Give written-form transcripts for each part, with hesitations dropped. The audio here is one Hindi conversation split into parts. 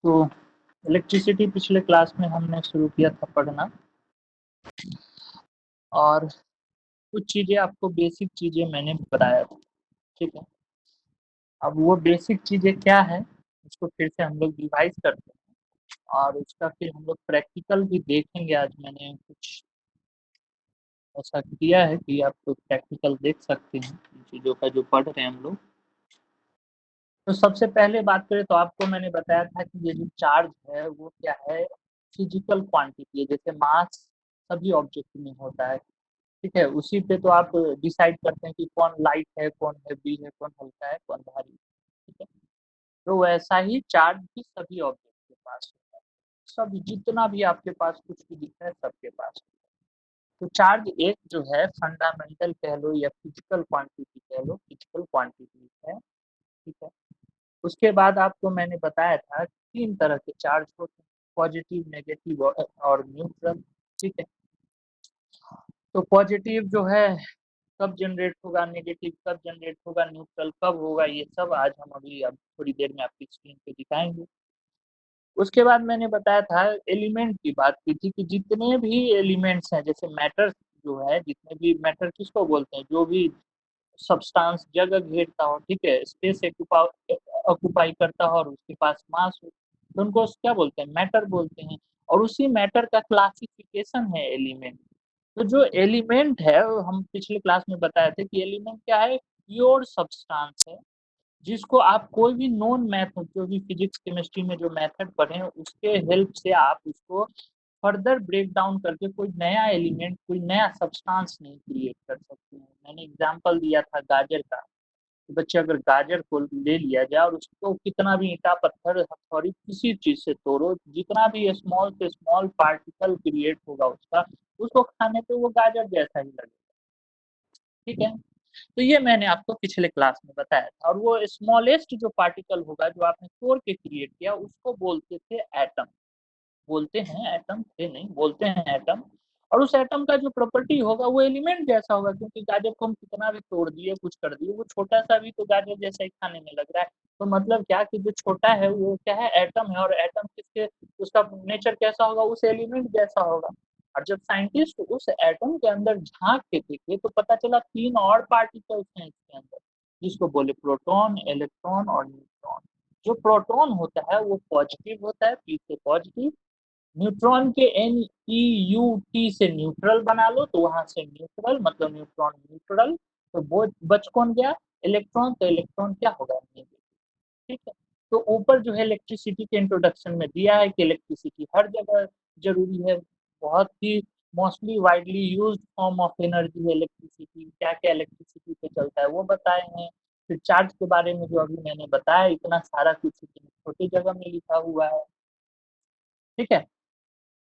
तो इलेक्ट्रिसिटी पिछले क्लास में हमने शुरू किया था पढ़ना, और कुछ चीज़ें आपको बेसिक चीज़ें मैंने बताया था। ठीक है, अब वो बेसिक चीज़ें क्या है उसको फिर से हम लोग रिवाइज करते हैं और उसका फिर हम लोग प्रैक्टिकल भी देखेंगे। आज मैंने कुछ ऐसा किया है कि आप लोग प्रैक्टिकल देख सकते हैं इन चीज़ों का जो पढ़ रहे हैं हम लोग। तो सबसे पहले बात करें तो आपको मैंने बताया था कि ये जो चार्ज है वो क्या है, फिजिकल क्वांटिटी है। जैसे मास सभी ऑब्जेक्ट में होता है, ठीक है, उसी पे तो आप डिसाइड करते हैं कि कौन लाइट है, कौन हैवी है, कौन हल्का है, कौन भारी है। ठीक है, तो वैसा ही चार्ज भी सभी ऑब्जेक्ट के पास होता है। सब जितना भी आपके पास कुछ भी दिखता है सबके पास होता है। तो चार्ज एक जो है फंडामेंटल कह लो या फिजिकल क्वांटिटी कह लो, फिजिकल क्वांटिटी है। ठीक है, उसके बाद आपको मैंने बताया था तीन तरह के चार्ज होते हैं, पॉजिटिव, नेगेटिव और न्यूट्रल। ठीक है, तो पॉजिटिव जो है कब जनरेट होगा, नेगेटिव कब जनरेट होगा, न्यूट्रल कब होगा, ये सब आज हम अभी अब थोड़ी देर में आपकी स्क्रीन पे दिखाएंगे। उसके बाद मैंने बताया था एलिमेंट की बात की थी कि जितने भी एलिमेंट्स हैं, जैसे मैटर जो है, जितने भी मैटर किसको बोलते हैं, जो भी सब्सटेंस जगह घेरता हो, ठीक है, स्पेस ऑक्यूपाई करता हो और उसके पास मास हो, तो उनको क्या बोलते हैं, मैटर बोलते हैं। और उसी मैटर का क्लासिफिकेशन है एलिमेंट। तो जो एलिमेंट है वो हम पिछले क्लास में बताए थे कि एलिमेंट क्या है, प्योर सब्सटेंस है, जिसको आप कोई भी नॉन मैथड, जो भी फिजिक्स केमिस्ट्री में जो मेथड पढ़े हैं उसके हेल्प से आप उसको फर्दर ब्रेक डाउन करके कोई नया एलिमेंट, कोई नया सब्सटेंस नहीं क्रिएट कर सकते हैं। मैंने एग्जांपल दिया था गाजर का, कि बच्चे अगर गाजर को ले लिया जाए और उसको कितना भी ईंटा पत्थर हथौड़ी किसी चीज से तोड़ो, जितना भी स्मॉल से स्मॉल पार्टिकल क्रिएट होगा उसका, उसको खाने पे वो गाजर जैसा ही लगेगा। ठीक है, तो ये मैंने आपको पिछले क्लास में बताया था। और वो स्मॉलेस्ट जो पार्टिकल होगा जो आपने तोड़ के क्रिएट किया उसको बोलते थे एटम। बोलते हैं एटम थे नहीं, बोलते हैं एटम। और उस एटम का जो प्रॉपर्टी होगा वो एलिमेंट जैसा होगा, क्योंकि गाजर को हम कितना भी तोड़ दिए, कुछ कर दिए, वो छोटा सा भी तो गाजर जैसा ही खाने में लग रहा है। तो मतलब क्या कि जो छोटा है वो क्या है, एटम है। और एटम किसके, उसका नेचर कैसा होगा, उस एलिमेंट जैसा होगा। और जब साइंटिस्ट उस एटम के अंदर झांक के देखे तो पता चला तीन और पार्टिकल्स हैं इसके अंदर, जिसको बोले प्रोटॉन, इलेक्ट्रॉन और न्यूट्रॉन। जो प्रोटॉन होता है वो पॉजिटिव होता है, पी से पॉजिटिव। न्यूट्रॉन के NEUT से न्यूट्रल बना लो, तो वहां से न्यूट्रल मतलब न्यूट्रॉन न्यूट्रल। तो वो बच कौन गया, इलेक्ट्रॉन। तो इलेक्ट्रॉन क्या होगा, नेगेटिव। ठीक है, तो ऊपर जो है इलेक्ट्रिसिटी के इंट्रोडक्शन में दिया है कि इलेक्ट्रिसिटी हर जगह जरूरी है, बहुत ही mostly widely used form of energy है इलेक्ट्रिसिटी। क्या क्या इलेक्ट्रिसिटी पे चलता है वो बताए हैं। फिर चार्ज के बारे में जो अभी मैंने बताया, इतना सारा कुछ छोटी जगह में लिखा हुआ है। ठीक है,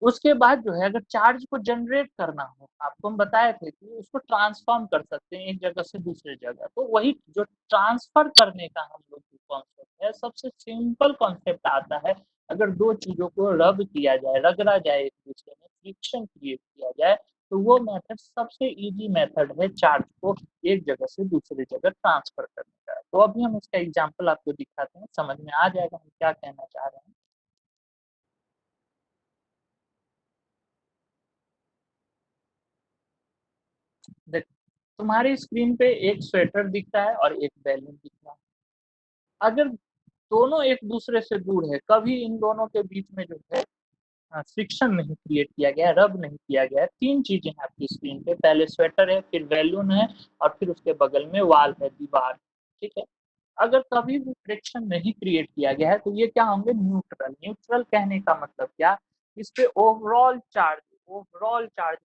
उसके बाद जो है अगर चार्ज को जनरेट करना हो, आपको हम बताए थे कि उसको ट्रांसफॉर्म कर सकते हैं एक जगह से दूसरे जगह। तो वही जो ट्रांसफर करने का हम लोग जो कॉन्सेप्ट है, सबसे सिंपल कॉन्सेप्ट आता है। अगर दो चीजों को रब किया जाए, रगड़ा जाए, एक दूसरे में फ्रिक्शन क्रिएट किया जाए, तो वो मेथड सबसे इजी मेथड है चार्ज को एक जगह से दूसरी जगह ट्रांसफर करने का। तो अभी हम इसका एग्जाम्पल आपको दिखाते हैं, समझ में आ जाएगा हम क्या कहना चाह रहे हैं। देख, तुम्हारी स्क्रीन पे एक स्वेटर दिख रहा है और एक बैलून दिख रहा है। अगर दोनों एक दूसरे से दूर है, कभी इन दोनों के बीच में जो है फ्रिक्शन नहीं क्रिएट किया गया, रब नहीं किया गया है। तीन चीजें हैं आपकी स्क्रीन पे, पहले स्वेटर है, फिर बैलून है, और फिर उसके बगल में वॉल है, दीवार। ठीक है, अगर कभी भी फ्रिक्शन नहीं क्रिएट किया गया है तो ये क्या होंगे, न्यूट्रल। न्यूट्रल कहने का मतलब क्या, इस पे ओवरऑल चार्ज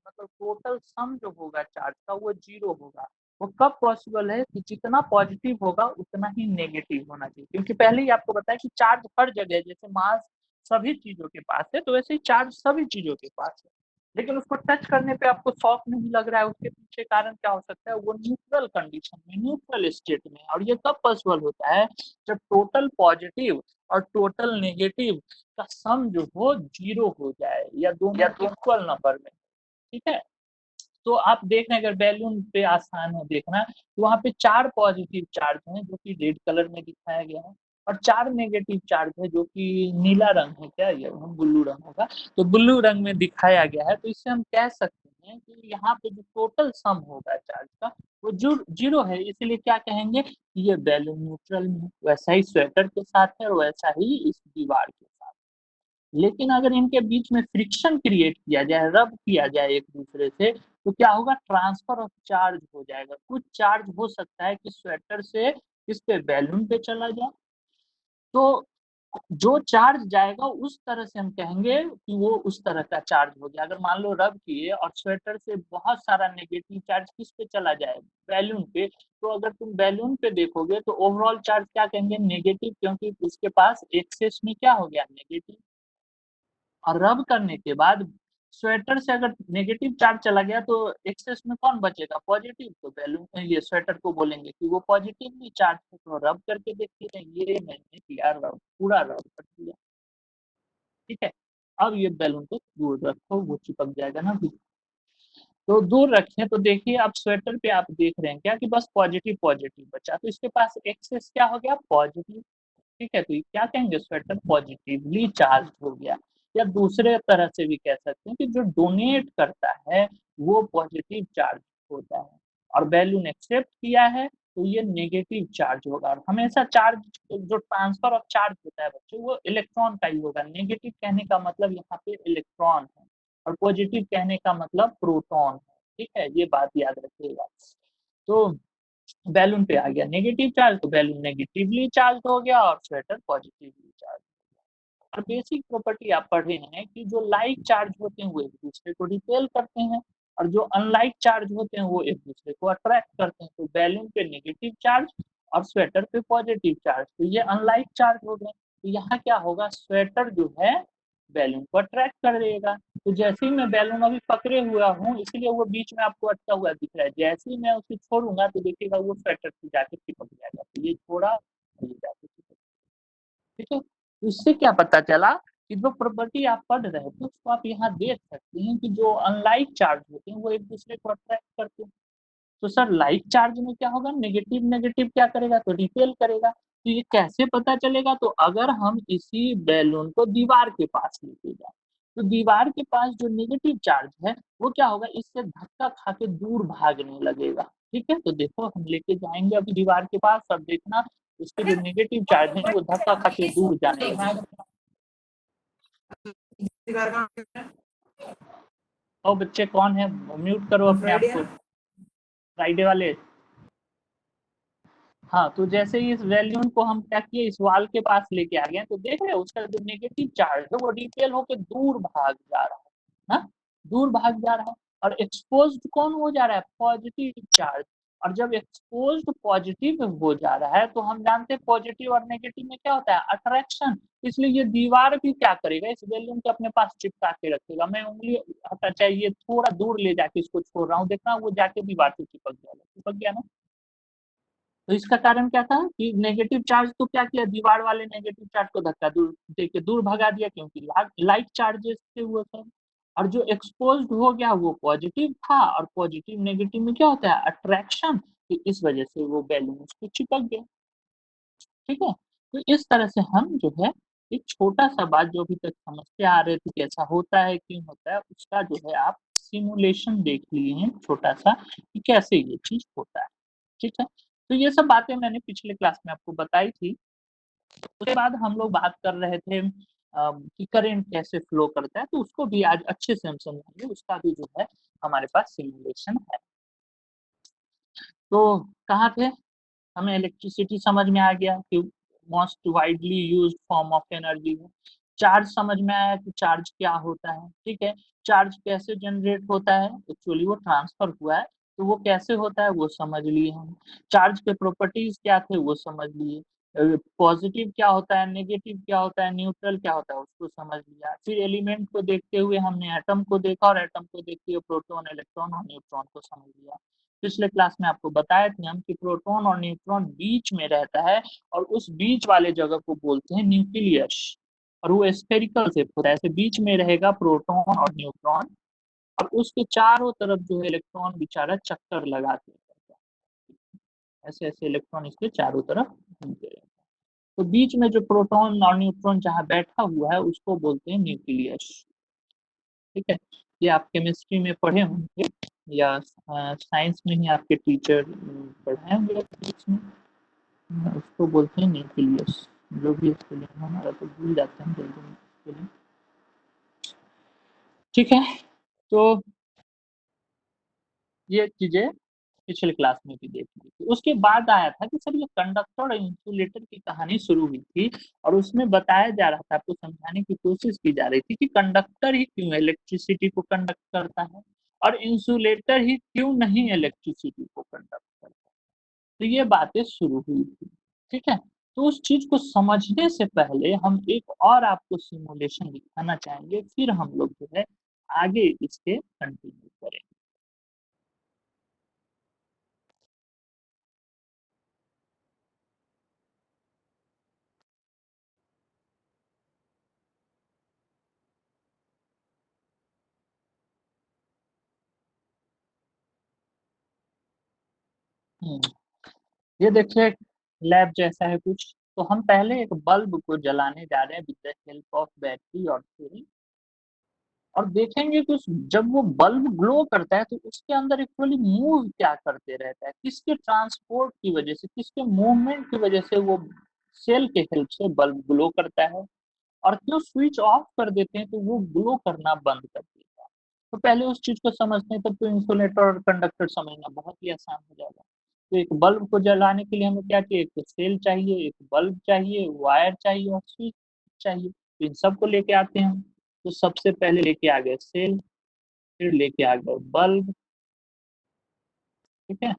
मतलब टोटल सम जो होगा चार्ज का वो जीरो होगा। वो कब पॉसिबल है कि जितना पॉजिटिव होगा उतना ही नेगेटिव होना चाहिए, क्योंकि पहले ही आपको बताया कि चार्ज हर जगह है। जैसे मास सभी चीजों के पास है, तो वैसे ही चार्ज सभी चीजों के पास है, लेकिन उसको टच करने पे आपको शॉक नहीं लग रहा है। उसके पीछे कारण क्या हो सकता है, वो न्यूट्रल कंडीशन में, न्यूट्रल स्टेट में। और ये कब पॉसिबल होता है, जब टोटल पॉजिटिव और टोटल नेगेटिव का सम जो हो जीरो हो जाए, या दोनों इक्वल नंबर में। ठीक है, तो आप देख रहे हैं अगर बैलून पे आसान है देखना, तो वहां पे चार पॉजिटिव चार्ज हैं जो कि रेड कलर में दिखाया गया है, और 4 नेगेटिव चार्ज है जो कि नीला रंग है, क्या ये ब्लू रंग होगा, तो ब्लू रंग में दिखाया गया है। तो इससे हम कह सकते हैं कि यहाँ पे जो टोटल सम होगा चार्ज का वो जीरो है, इसलिए क्या कहेंगे कि ये बैलून न्यूट्रल में है। वैसा ही स्वेटर के साथ है और वैसा ही इस दीवार के साथ। लेकिन अगर इनके बीच में फ्रिक्शन क्रिएट किया जाए, रब किया जाए एक दूसरे से, तो क्या होगा, ट्रांसफर ऑफ चार्ज हो जाएगा। कुछ चार्ज हो सकता है कि स्वेटर से इस पे बैलून पे चला जाए, तो जो चार्ज जाएगा उस तरह से हम कहेंगे कि वो उस तरह का चार्ज हो गया। अगर मान लो रब किए और स्वेटर से बहुत सारा नेगेटिव चार्ज किस पे चला जाए, बैलून पे, तो अगर तुम बैलून पे देखोगे तो ओवरऑल चार्ज क्या कहेंगे, नेगेटिव, क्योंकि उसके पास एक्सेस में क्या हो गया, नेगेटिव। और रब करने के बाद स्वेटर से अगर नेगेटिव चार्ज चला गया तो एक्सेस में कौन बचेगा, पॉजिटिव। तो बैलून ये स्वेटर को बोलेंगे कि वो पॉजिटिवली चार्ज है। तो रब करके देखते हैं, ये मैंने किया रब, पूरा रब कर दिया, ठीक है। अब ये बैलून को दूर रखो, वो चिपक जाएगा ना भी। तो दूर रखें तो देखिए अब स्वेटर पे आप देख रहे हैं क्या कि बस पॉजिटिव पॉजिटिव बचा, तो इसके पास एक्सेस क्या हो गया, पॉजिटिव, ठीक है। तो ये क्या कहेंगे, स्वेटर पॉजिटिवली चार्ज हो गया। या दूसरे तरह से भी कह सकते हैं कि जो डोनेट करता है वो पॉजिटिव चार्ज होता है, और बैलून एक्सेप्ट किया है तो ये नेगेटिव चार्ज होगा। और हमेशा चार्ज, जो ट्रांसफर ऑफ चार्ज होता है बच्चों, वो इलेक्ट्रॉन का ही होगा। नेगेटिव कहने का मतलब यहाँ पे इलेक्ट्रॉन है, और पॉजिटिव कहने का मतलब प्रोटॉन है, ठीक है। ये बात याद रखिएगा। तो बैलून पे आ गया नेगेटिव चार्ज, तो बैलून नेगेटिवली चार्ज हो गया और स्वेटर पॉजिटिवली चार्ज। और बेसिक प्रॉपर्टी आप पढ़ रहे हैं कि जो लाइक चार्ज होते हैं वो एक दूसरे को रिपेल करते हैं, और जो अनलाइक चार्ज होते हैं वो एक दूसरे को अट्रैक्ट करते हैं। तो बैलून पे नेगेटिव चार्ज और स्वेटर पे पॉजिटिव चार्ज, तो ये अनलाइक चार्ज हो गए। तो यहाँ क्या होगा, स्वेटर जो है बैलून को अट्रैक्ट कर देगा। तो जैसे ही मैं बैलून अभी पकड़े हुआ हूँ, इसलिए वो बीच में आपको अटका हुआ दिख रहा है। जैसे ही मैं उसे छोड़ूंगा तो देखिएगा वो स्वेटर से जाके चिपक जाएगा। तो ये छोड़ा, ये जाके चिपक, ठीक है। तो इससे क्या पता चला कि जो प्रॉपर्टी आप पढ़ रहे थे उसको आप यहाँ देख सकते हैं कि जो अनलाइक चार्ज होते हैं वो एक दूसरे को अट्रैक्ट करते हैं। तो सर लाइक चार्ज में क्या होगा, नेगेटिव नेगेटिव क्या करेगा, तो रिपेल करेगा। तो ये कैसे पता चलेगा, तो अगर हम इसी बैलून को दीवार के पास लेके जाए, तो दीवार के पास जो नेगेटिव चार्ज है वो क्या होगा, इससे धक्का खा के दूर भागने लगेगा, ठीक है। तो देखो हम लेके जाएंगे अभी दीवार के पास, और देखना उसके जो नेगेटिव चार्ज है वो धक्का खा के दूर जाने लगेगा। और बच्चे कौन है, म्यूट करो अपने आप को, फ्राइडे वाले। हाँ, तो जैसे ही इस वैल्यूम को हम क्या किए, इस वाल के पास लेके आ गए, तो देख रहे हो उसका जो नेगेटिव चार्ज है वो रिपेल होकर दूर भाग जा रहा है ना, दूर भाग जा रहा है। और एक्सपोज्ड कौन हो जा रहा है, पॉजिटिव चार्ज। और जब एक्सपोज्ड पॉजिटिव हो जा रहा है तो हम जानते हैं पॉजिटिव और नेगेटिव में क्या होता है, अट्रैक्शन। इसलिए ये दीवार भी क्या करेगा, इस वैल्यूम को अपने पास चिपका के रखेगा। मैं उंगली हटा चाहिए, थोड़ा दूर ले जाके इसको छोड़ रहा हूँ, देखना वो जाके दीवार से चिपक जाएगा, चिपक गया ना। तो इसका कारण क्या था कि नेगेटिव चार्ज तो क्या किया, दीवार वाले नेगेटिव चार्ज को धक्का दूर दे के दूर भगा दिया, क्योंकि लाइक चार्जेस थे वो सब। और जो एक्सपोज्ड हो गया वो पॉजिटिव था, और पॉजिटिव नेगेटिव में क्या होता है, अट्रैक्शन। तो इस वजह से वो बैलून उसको चिपक गया, ठीक है। तो इस तरह से हम जो है एक छोटा सा बात जो अभी तक समझते आ रहे थे कैसा होता है क्यों होता है, उसका जो है आप सिमुलेशन देख लिए हैं छोटा सा कि कैसे ये चीज होता है, ठीक है। तो ये सब बातें मैंने पिछले क्लास में आपको बताई थी। उसके बाद हम लोग बात कर रहे थे कि करंट कैसे फ्लो करता है, तो उसको भी आज अच्छे से हम समझेंगे, उसका भी जो है हमारे पास सिमुलेशन है। तो कहाँ थे, हमें इलेक्ट्रिसिटी समझ में आ गया कि most widely used form of energy है। चार्ज समझ में आया कि चार्ज क्या होता है, ठीक है। चार्ज कैसे जनरेट होता है, एक्चुअली वो ट्रांसफर हुआ है, तो वो कैसे होता है वो समझ लिए हम। चार्ज के प्रॉपर्टीज क्या थे वो समझ लिए। पॉजिटिव क्या होता है, नेगेटिव क्या होता है, न्यूट्रल क्या होता है उसको समझ लिया। फिर एलिमेंट को देखते हुए हमने एटम को देखा, और एटम को देखते हुए प्रोटॉन, इलेक्ट्रॉन और न्यूट्रॉन को समझ लिया। पिछले क्लास में आपको बताया थे हम कि प्रोटॉन और न्यूट्रॉन बीच में रहता है, और उस बीच वाले जगह को बोलते हैं न्यूक्लियस, और वो स्फेरिकल शेप होता है, ऐसे बीच में रहेगा प्रोटॉन और न्यूट्रॉन, और उसके चारों तरफ जो है इलेक्ट्रॉन बेचारा चक्कर लगाते रहता है, ऐसे ऐसे इलेक्ट्रॉन इसके चारों तरफ घूमते रहते हैं। तो बीच में जो प्रोटॉन और न्यूट्रॉन जहाँ बैठा हुआ है उसको बोलते हैं न्यूक्लियस। ठीक है, ये आप केमिस्ट्री में पढ़े होंगे या साइंस में ही आपके टीचर पढ़ाए होंगे फिजिक्स में। उसको बोलते हैं न्यूक्लियस। जो भी स्पेलिंग हमारा तो भूल जाते हैं जल्दी में स्पेलिंग। ठीक है, तो ये चीजें पिछले क्लास में भी देख ली थी। उसके बाद आया था कि सर ये कंडक्टर और इंसुलेटर की कहानी शुरू हुई थी, और उसमें बताया जा रहा था, आपको समझाने की कोशिश की जा रही थी कि कंडक्टर ही क्यों इलेक्ट्रिसिटी को कंडक्ट करता है और इंसुलेटर ही क्यों नहीं इलेक्ट्रिसिटी को कंडक्ट करता है। तो ये बातें शुरू हुई थी। ठीक है, तो उस चीज को समझने से पहले हम एक और आपको सिमुलेशन दिखाना चाहेंगे, फिर हम लोग जो है आगे इसके कंटिन्यू करेंगे। ये देखिए लैब जैसा है कुछ। तो हम पहले एक बल्ब को जलाने जा रहे हैं with the help of battery और फ्यूल, और देखेंगे कि जब वो बल्ब ग्लो करता है तो उसके अंदर एक्चुअली मूव क्या करते रहता है, किसके ट्रांसपोर्ट की वजह से, किसके मूवमेंट की वजह से वो सेल के हेल्प से बल्ब ग्लो करता है, और क्यों स्विच ऑफ कर देते हैं तो वो ग्लो करना बंद कर देता है। तो पहले उस चीज को समझते हैं, तब तो इंसुलेटर और कंडक्टर समझना बहुत ही आसान हो जाएगा। तो एक बल्ब को जलाने के लिए हमें क्या चाहिए, एक तो सेल चाहिए, एक बल्ब चाहिए, वायर चाहिए और स्विच चाहिए। तो इन सबको लेके आते हैं हम। तो सबसे पहले लेके आ गए सेल, फिर लेके आ गए बल्ब। ठीक है,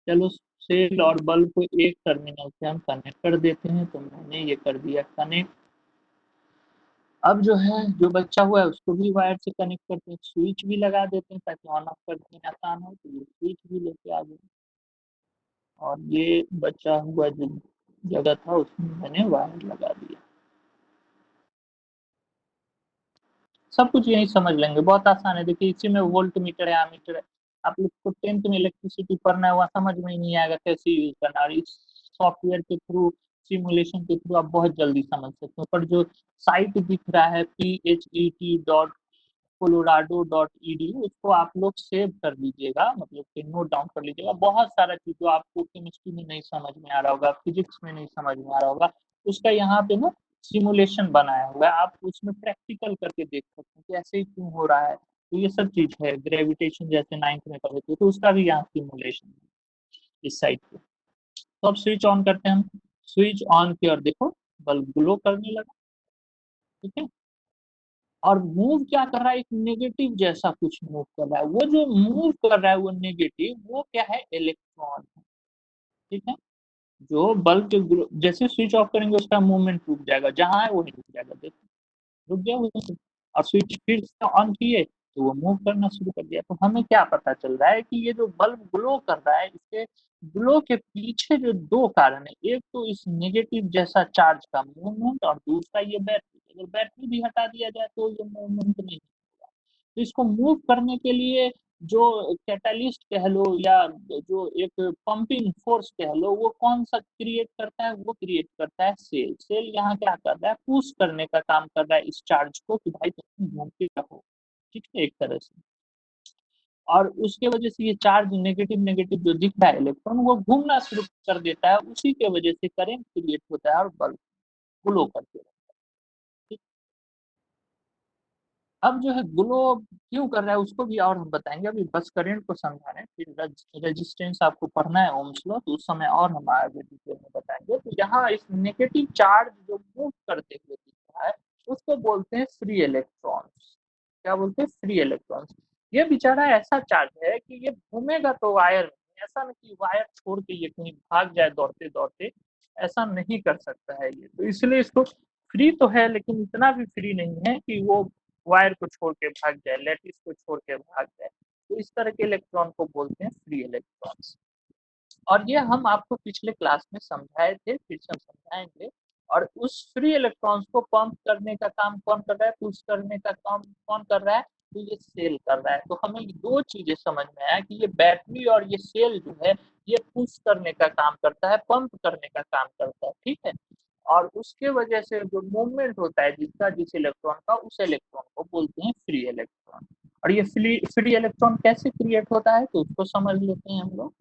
चलो सेल और बल्ब को एक टर्मिनल से हम कनेक्ट कर देते हैं, तो मैंने ये कर दिया कनेक्ट। अब जो है जो बचा हुआ है उसको भी वायर से कनेक्ट करते हैं, स्विच भी लगा देते हैं ताकि ऑन ऑफ करने में आसान हो, तो ये स्विच भी लेके आ गए। और ये बचा हुआ जो जगह था उसमें मैंने वायर लगा दिया। सब कुछ यही समझ लेंगे, बहुत आसान है। देखिए इसी में वोल्ट मीटर है, एमीटर है। आप लोग को 10th में इलेक्ट्रिसिटी पढ़ना है, वहाँ समझ में ही नहीं आएगा कैसे यूज करना है। और इस सॉफ्टवेयर के थ्रू, सिमुलेशन के थ्रू आप बहुत जल्दी समझ सकते हो। पर जो साइट दिख रहा है phet.colorado.edu, उसको आप लोग सेव कर लीजिएगा, मतलब कि नोट डाउन कर लीजिएगा। बहुत सारा चीज जो आपको केमिस्ट्री में नहीं समझ में आ रहा होगा, फिजिक्स में नहीं समझ में आ रहा होगा, उसका यहाँ पे ना सिमुलेशन बनाया हुआ है। आप उसमें प्रैक्टिकल करके देख सकते हैं कि ऐसे ही क्यों हो रहा है। तो ये सब चीज है, ग्रेविटेशन जैसे 9th में पढ़े थे, तो उसका भी यहाँ सिमुलेशन है इस साइड पे। तो अब स्विच ऑन करते हैं हम। स्विच ऑन किया और देखो बल्ब ग्लो करने लगा। ठीक है, और मूव क्या कर रहा है, एक नेगेटिव जैसा कुछ मूव कर रहा है। वो जो मूव कर रहा है वो नेगेटिव, वो क्या है, इलेक्ट्रॉन है। ठीक है, जो बल्ब के जैसे स्विच ऑफ करेंगे उसका मूवमेंट रुक जाएगा, जहां है वही रुक जाएगा। देखो रुक गया वो, और स्विच फिर से ऑन किए तो वो मूव करना शुरू कर दिया। तो हमें क्या पता चल रहा है कि ये जो बल्ब ग्लो कर रहा है, इसके ग्लो के पीछे जो दो कारण है, एक तो इस नेगेटिव जैसा चार्ज का मूवमेंट, और दूसरा ये बैटरी। अगर बैटरी भी हटा दिया जाए तो ये मूवमेंट नहीं होगा। तो इसको मूव करने के लिए जो कैटलिस्ट कह लो या जो एक पंपिंग फोर्स कह लो, वो कौन सा क्रिएट करता है, वो क्रिएट करता है सेल। सेल यहाँ क्या कर रहा है, पुश करने का काम कर रहा है इस चार्ज को कि भाई तुम घूमते रहो। ठीक है, एक तरह से। और उसके वजह से ये चार्ज नेगेटिव नेगेटिव जो दिख रहा है इलेक्ट्रॉन, वो घूमना शुरू कर देता है, उसी के वजह से करंट क्रिएट होता है और बल्ब ग्लो करते रहता है। अब जो है ग्लो क्यों कर रहा है उसको भी और हम बताएंगे, अभी बस करंट को समझा रहे हैं। फिर रेजिस्टेंस आपको पढ़ना है, ओम्स लॉ, तो उस समय और हम आगे डिटेल में बताएंगे। तो यहाँ इस नेगेटिव चार्ज जो मूव करते हुए दिख रहा है उसको बोलते हैं फ्री इलेक्ट्रॉन्स। क्या बोलते हैं, फ्री इलेक्ट्रॉन्स। ये बेचारा ऐसा चार्ज है कि ये घूमेगा तो वायर में, ऐसा नहीं कि वायर छोड़ के ये कहीं भाग जाए दौड़ते दौड़ते, ऐसा नहीं कर सकता है ये। तो इसलिए इसको फ्री तो है, लेकिन इतना भी फ्री नहीं है कि वो वायर को छोड़ के भाग जाए, लैटिस को छोड़ के भाग जाए। तो इस तरह के इलेक्ट्रॉन को बोलते हैं फ्री इलेक्ट्रॉन्स। और ये हम आपको पिछले क्लास में समझाए थे, फिर से हम समझाएंगे। और उस फ्री इलेक्ट्रॉन्स को पंप करने का काम कौन कर रहा है, पुश करने का काम कौन कर रहा है, तो ये सेल कर रहा है। तो हमें दो चीजें समझ में आया कि ये बैटरी और ये सेल जो है, ये पुश करने का काम करता है, पंप करने का काम करता है। ठीक है, और उसके वजह से जो मूवमेंट होता है जिसका जिस इलेक्ट्रॉन का, उस इलेक्ट्रॉन को बोलते हैं फ्री इलेक्ट्रॉन। और ये फ्री इलेक्ट्रॉन कैसे क्रिएट होता है, तो उसको समझ लेते हैं हम लोग।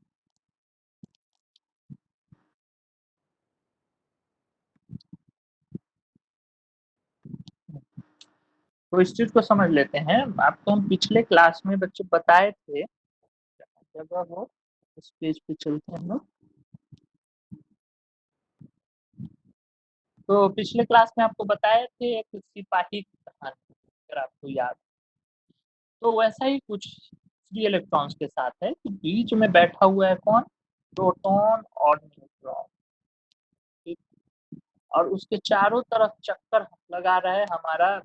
तो इस चीज को समझ लेते हैं। आपको हम पिछले क्लास में बच्चे बताए थे, जगह हो इस पेज पे चलते हैं हम लोग। तो पिछले क्लास में आपको बताए थे एक सिपाही की कहानी, अगर आपको याद। तो वैसा ही कुछ फ्री इलेक्ट्रॉन्स के साथ है कि बीच में बैठा हुआ है कौन, प्रोटॉन और न्यूट्रॉन। ठीक। और उसके चारों तरफ चक्कर लगा रहा है हमारा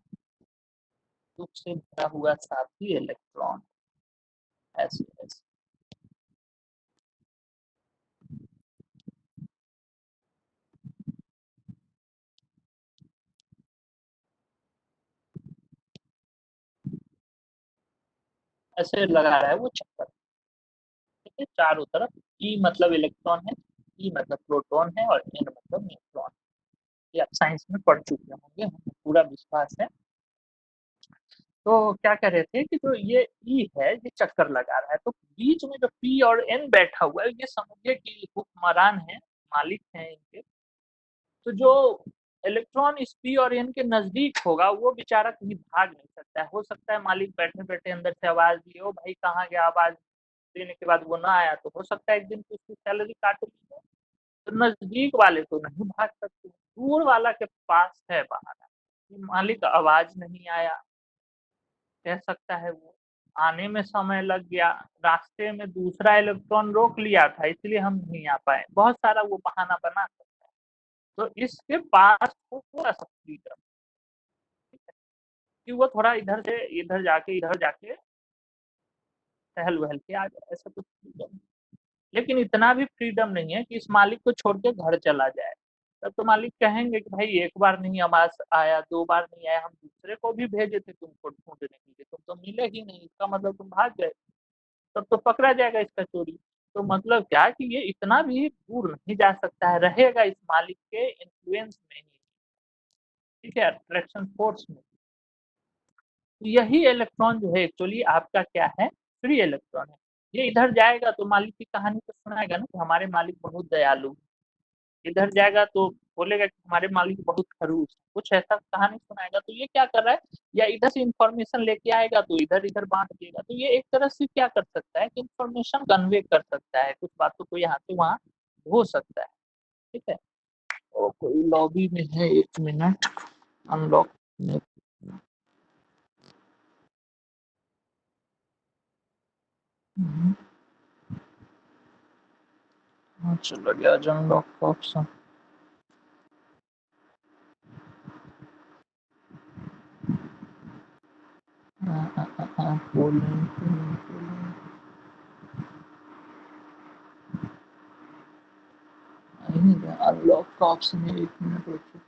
दुख से भरा हुआ साथी इलेक्ट्रॉन। ऐसे ऐसे ऐसे लगा रहा है वो चक्कर। ठीक है, चारों तरफ। ई मतलब इलेक्ट्रॉन है, ई मतलब प्रोटॉन है, और एन मतलब न्यूट्रॉन। ये आप साइंस में पढ़ चुके होंगे, हमें पूरा विश्वास है। तो क्या कह रहे थे कि जो ये ई है ये चक्कर लगा रहा है, तो बीच में जो पी और एन बैठा हुआ है, ये समझिए कि हुक्मरान है, मालिक है इनके। तो जो इलेक्ट्रॉन इस पी और एन के नजदीक होगा वो बेचारा कहीं भाग नहीं सकता है। हो सकता है मालिक बैठे बैठे अंदर से आवाज दिए, ओ भाई कहाँ गया, आवाज देने के बाद वो ना आया, तो हो सकता है एक दिन उसकी सैलरी काट ली है। तो नजदीक वाले तो नहीं भाग सकते, दूर वाला के पास है बहाना कि मालिक आवाज नहीं आया, कह सकता है वो आने में समय लग गया, रास्ते में दूसरा इलेक्ट्रॉन रोक लिया था इसलिए हम नहीं आ पाए, बहुत सारा वो बहाना बना सकता है। तो इसके पास वो थोड़ा सा फ्रीडम, कि वो थोड़ा इधर जाके टहल वहल के आ जाए, ऐसा कुछ फ्रीडम। लेकिन इतना भी फ्रीडम नहीं है कि इस मालिक को छोड़ के घर चला जाए। तब तो मालिक कहेंगे कि भाई एक बार नहीं आवाज आया, दो बार नहीं आया, हम दूसरे को भी भेजे थे तुमको ढूंढने के लिए, तुम तो मिले ही नहीं, इसका मतलब तुम भाग गए। तब तो पकड़ा जाएगा इसका चोरी। तो मतलब क्या कि ये इतना भी दूर नहीं जा सकता है, रहेगा इस मालिक के इन्फ्लुएंस में ही। ठीक है, अट्रैक्शन फोर्स में। तो यही इलेक्ट्रॉन जो है एक्चुअली आपका क्या है, फ्री इलेक्ट्रॉन है। ये इधर जाएगा तो मालिक की कहानी तो सुनाएगा ना कि हमारे मालिक बहुत दयालु, इधर जाएगा तो बोलेगा कि हमारे मालिक बहुत खड़ूस, कुछ ऐसा कहानी सुनाएगा। तो ये क्या कर रहा है, या इधर से इंफॉर्मेशन लेके आएगा तो इधर इधर बांट देगा। तो ये एक तरह से क्या कर सकता है कि इंफॉर्मेशन कन्वे कर सकता है, कुछ बातों को यहाँ से वहाँ हो सकता है। ठीक है। और कोई लॉबी में है, एक मिनट अनलॉक। हाँ चलो गया अनलॉक का ऑप्शन। अनलॉक का ऑप्शन है, एक मिनट रुको।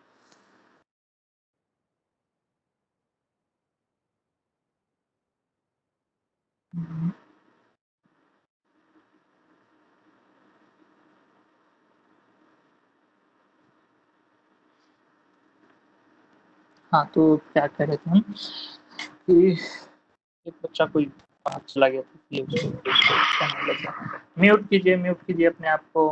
हाँ तो क्या कह रहे थे हम कि एक बच्चा कोई बाहर चला गया था, इसलिए कहने लगा। म्यूट कीजिए अपने आप को।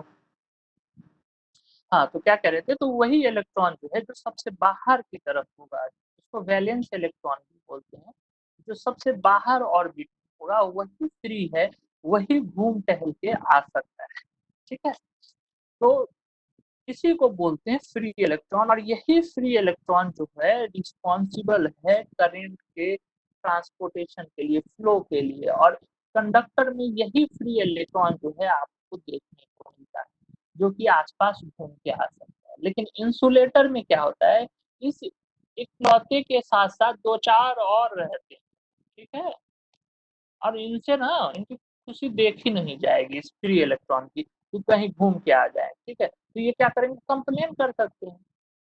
हाँ तो क्या कह रहे थे, तो वही इलेक्ट्रॉन जो है जो सबसे बाहर की तरफ होगा, उसको वैलेंस इलेक्ट्रॉन भी बोलते हैं, जो सबसे बाहर ऑर्बिट होगा वही फ्री है, वही घूम टहल के आ सकता है। ठीक है। तो इसी को बोलते हैं फ्री इलेक्ट्रॉन, और यही फ्री इलेक्ट्रॉन जो है रिस्पॉन्सिबल है करंट के ट्रांसपोर्टेशन के लिए, फ्लो के लिए। और कंडक्टर में यही फ्री इलेक्ट्रॉन जो है आपको देखने को मिलता है, जो कि आसपास घूम के आ सकता है। लेकिन इंसुलेटर में क्या होता है, इस इकलौते के साथ साथ दो चार और रहते हैं। ठीक है। और इनसे ना इनकी खुशी देखी नहीं जाएगी इस फ्री इलेक्ट्रॉन की, कि कहीं घूम के आ जाए। ठीक है, तो ये क्या करेंगे, कंप्लेन कर सकते हैं।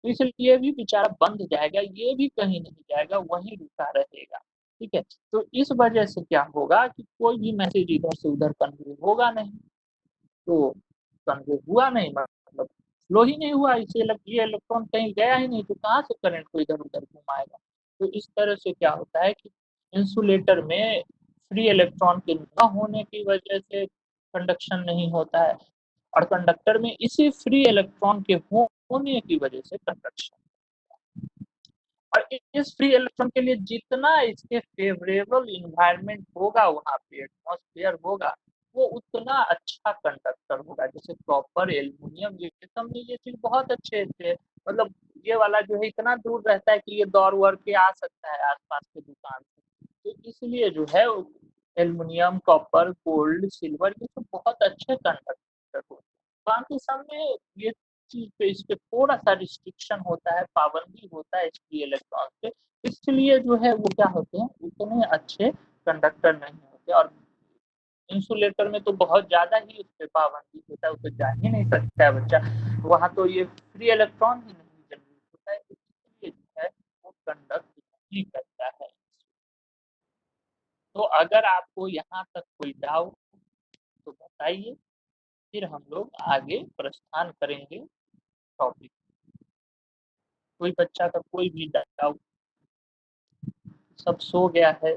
तो इसलिए भी बेचारा बंद जाएगा, ये भी कहीं नहीं जाएगा, वहीं रुका रहेगा। ठीक है। तो इस वजह से क्या होगा कि कोई भी मैसेज इधर से उधर कन्वे होगा नहीं। तो कन्वे हुआ नहीं, मतलब फ्लो ही नहीं हुआ, इसे ये इलेक्ट्रॉन कहीं गया ही नहीं, तो कहाँ से करंट को इधर उधर घुमाएगा। तो इस तरह से क्या होता है कि इंसुलेटर में फ्री इलेक्ट्रॉन के न होने की वजह से कंडक्शन नहीं होता है, और कंडक्टर में इसी फ्री इलेक्ट्रॉन के होने की वजह से कंडक्शन। और इस फ्री इलेक्ट्रॉन के लिए जितना इसके फेवरेबल इन्वायरमेंट होगा, वहां पे एटमॉस्फेयर होगा, वो उतना अच्छा कंडक्टर होगा। जैसे कॉपर, एल्यूमिनियम, ये सब में ये चीज बहुत अच्छे थे, मतलब ये वाला जो है इतना दूर रहता है कि ये दौड़ वड़ के आ सकता है आसपास के दुकान से, तो इसलिए जो है एल्यूमिनियम, कॉपर, गोल्ड, सिल्वर, ये सब बहुत अच्छे कंडक्टर होते हैं। बाकी सब में ये चीज पे, इस पे थोड़ा सा रिस्ट्रिक्शन होता है, पाबंदी होता है इसकी इलेक्ट्रॉन पे, इसलिए जो है वो क्या होते हैं, उतने अच्छे कंडक्टर नहीं होते। और इंसुलेटर में तो बहुत ज्यादा ही उस पर पाबंदी होता है, उसे जा ही नहीं सकता है बच्चा, वहां तो ये फ्री इलेक्ट्रॉन ही नहीं जनरेट होता है, इसलिए जो है वो कंडक्ट नहीं करता है। तो अगर आपको यहाँ तक कोई डाउट तो बताइए, फिर हम लोग आगे प्रस्थान करेंगे टॉपिक। कोई बच्चा का कोई भी डाउट? सब सो गया है?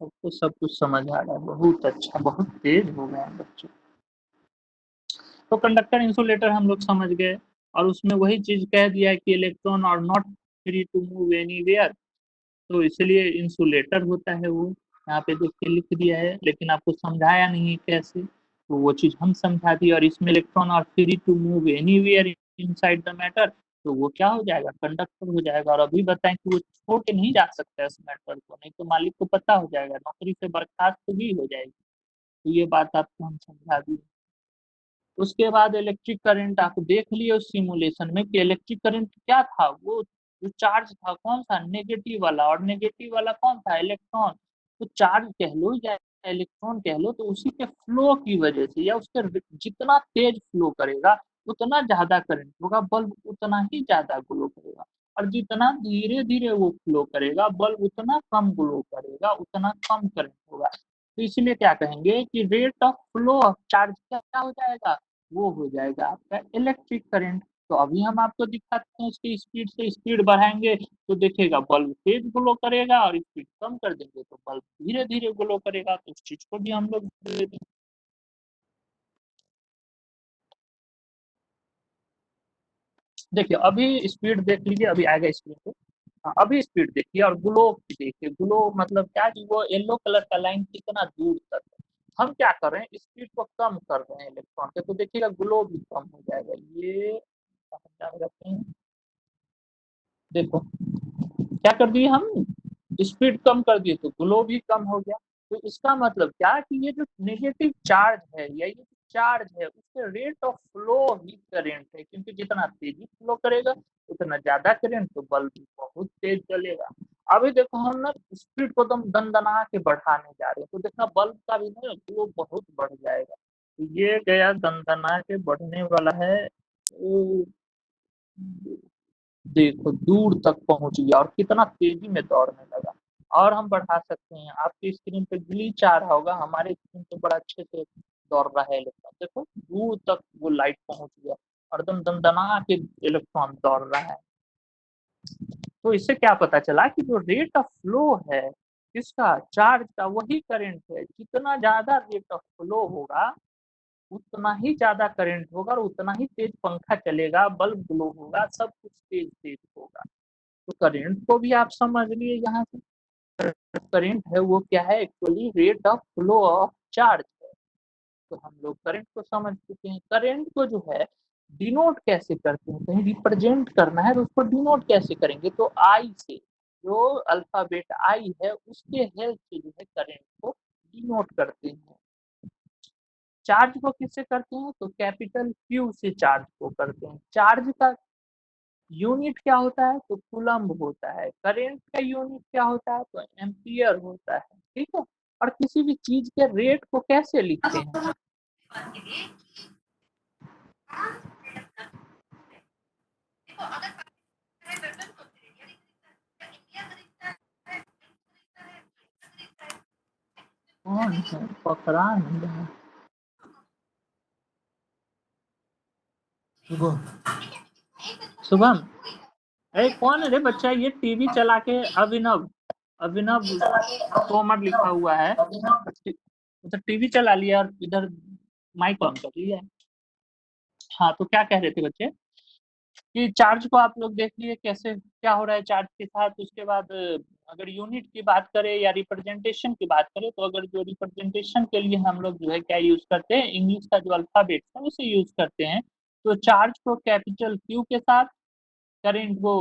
सबको सब कुछ समझ आ रहा है, बहुत अच्छा, बहुत तेज हो गए हैं बच्चे। तो कंडक्टर इंसुलेटर हम लोग समझ गए, और उसमें वही चीज कह दिया है कि electron are not free to move anywhere, तो इसलिए इंसुलेटर होता है वो। यहाँ पे देख के लिख दिया है, लेकिन आपको समझाया नहीं है कैसे, तो वो चीज हम समझा दी। और इसमें electron are free to move anywhere inside the matter, तो वो क्या हो जाएगा, कंडक्टर हो जाएगा। और अभी बताएं कि वो छोड़ के नहीं जा सकता है इस मैटर को, नहीं तो मालिक को पता हो जाएगा, नौकरी से बर्खास्त भी हो जाएगी। तो ये बात आपको हम समझा दी। उसके बाद इलेक्ट्रिक करंट आप देख लिए उस सिमुलेशन में कि इलेक्ट्रिक करंट क्या था, वो जो चार्ज था कौन सा, नेगेटिव वाला, और नेगेटिव वाला कौन था, इलेक्ट्रॉन। तो चार्ज कह लो या इलेक्ट्रॉन कह लो, तो उसी के फ्लो की वजह से, या उसके जितना तेज फ्लो करेगा उतना ज्यादा करंट होगा, बल्ब उतना ही ज्यादा ग्लो करेगा। और जितना धीरे धीरे वो फ्लो करेगा, बल्ब उतना कम ग्लो करेगा, उतना कम करंट होगा। तो इसलिए क्या कहेंगे कि rate of flow of charge क्या हो जाएगा, वो हो जाएगा आपका इलेक्ट्रिक करंट। तो अभी हम आपको दिखाते हैं, इसकी स्पीड से स्पीड बढ़ाएंगे तो देखेगा बल्ब तेज ग्लो करेगा, और स्पीड कम कर देंगे तो बल्ब धीरे धीरे ग्लो करेगा। तो उस चीज को भी हम लोग दे देंगे। देखिए अभी स्पीड देख लीजिए, अभी आएगा स्क्रीन पे। हाँ, अभी स्पीड देखिए और ग्लो की देखिए। ग्लो मतलब क्या कि वो येलो कलर का लाइन कितना दूर तक है। हम क्या कर रहे हैं, स्पीड को कम कर रहे हैं इलेक्ट्रॉन के, तो देखिएगा ग्लो भी कम हो जाएगा। ये रखते हैं, देखो क्या कर दिए हम, स्पीड कम कर दिए तो ग्लो भी कम हो गया। तो इसका मतलब क्या कि ये जो नेगेटिव चार्ज है, या ये चार्ज है, उसके rate of flow he current है, क्योंकि जितना तेजी फ्लो करेगा उतना ज्यादा करंट, तो बल्ब भी बहुत तेज चलेगा। अभी देखो हम ना स्पीड को दम दनदना के बढ़ाने जा रहे हैं, तो देखना बल्ब का भी ना ग्लो बहुत बढ़ जाएगा। तो ये गया दनदना के बढ़ने वाला है। ओ, देखो दूर तक पहुंच गया, और कितना तेजी में दौड़ने लगा। और हम बढ़ा सकते हैं, आपकी स्क्रीन पे ग्लिच आ रहा होगा, हमारे स्क्रीन पे बड़ा अच्छे से दौड़ रहा है इलेक्ट्रॉन, देखो दूर तक वो लाइट पहुंच गया, और एकदम दंदना के इलेक्ट्रॉन दौड़ रहा है। तो इससे क्या पता चला कि जो रेट ऑफ फ्लो है किसका, चार्ज का, वही करंट है। जितना ज्यादा रेट ऑफ फ्लो होगा उतना ही ज्यादा करंट होगा, और उतना ही तेज पंखा चलेगा, बल्ब ग्लो होगा, सब कुछ तेज तेज होगा। तो करंट को भी आप समझ लिए यहाँ से, करंट है वो क्या है, actually rate of flow of charge है। तो हम लोग करंट को समझ चुके हैं। करंट को जो है डिनोट कैसे करते हैं, कहीं रिप्रेजेंट करना है तो उसको डिनोट कैसे करेंगे, तो आई से, जो अल्फाबेट आई है उसके हेल्प से जो है करंट को डिनोट करते हैं। चार्ज को किससे करते हैं, तो कैपिटल क्यू से चार्ज को करते हैं। चार्ज का यूनिट क्या होता है, तो कूलम्ब होता है। करंट का यूनिट क्या होता है, तो एम्पियर होता है। ठीक है। और किसी भी चीज के रेट को कैसे लिखते हैं, कौन है पकड़ा नहीं रहा। शुभम, अरे कौन है रे बच्चा, ये टीवी चला के। अभिनव, अभिनव तोमर लिखा हुआ है। मतलब टीवी चला लिया और इधर माइक ऑन कर लिया। हाँ, तो क्या कह रहे थे बच्चे कि चार्ज को आप लोग देख लिए कैसे क्या हो रहा है चार्ज के साथ। उसके बाद अगर यूनिट की बात करें या रिप्रेजेंटेशन की बात करें, तो अगर जो रिप्रेजेंटेशन के लिए हम लोग जो है क्या यूज करते हैं, इंग्लिश का जो अल्फाबेट है उसे यूज करते हैं। तो चार्ज को कैपिटल क्यू के साथ, करेंट को